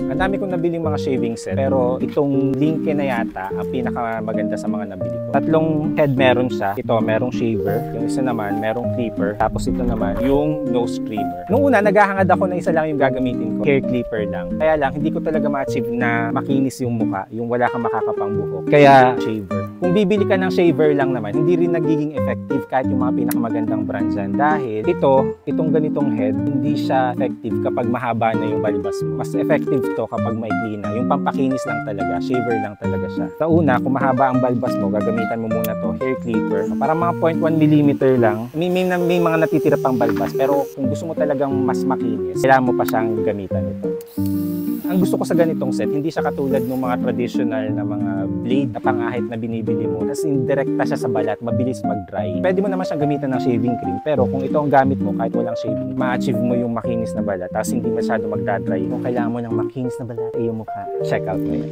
Ang dami kong nabiling mga shaving set, pero itong Lincoln na yata ang pinakamaganda sa mga nabili ko. Tatlong head meron siya. Ito, merong shaver. Yung isa naman, merong clipper. Tapos ito naman, yung nose trimmer. Nung una, naghahangad ako na isa lang yung gagamitin ko. Hair clipper lang. Kaya lang, hindi ko talaga ma-achieve na makinis yung mukha. Yung wala kang makakapang buhok. Kaya, shaver. Kung bibili ka ng shaver lang naman, hindi rin nagiging effective kahit yung mga pinakamagandang brand dyan. Dahil itong ganitong head, hindi siya effective kapag mahaba na yung balbas mo. Mas effective to kapag maikli na. Yung pampakinis lang talaga, shaver lang talaga siya. Sa una, kung mahaba ang balbas mo, gagamitan mo muna to, hair clipper. Para mga 0.1 mm lang. May mga natitira pang balbas, pero kung gusto mo talagang mas makinis, kailangan mo pa siyang gamitan ito. Ang gusto ko sa ganitong set, hindi siya katulad ng mga traditional na mga blade na pangahit na binibili mo. Kasi indirekta siya sa balat, mabilis mag-dry. Pwede mo naman siyang gamitan ng shaving cream, pero kung ito ang gamit mo kahit walang shaving, ma-achieve mo yung makinis na balat, tapos hindi masyado mag-dry. Kung kailangan mo ng makinis na balat, yung mukha, check out mo yan.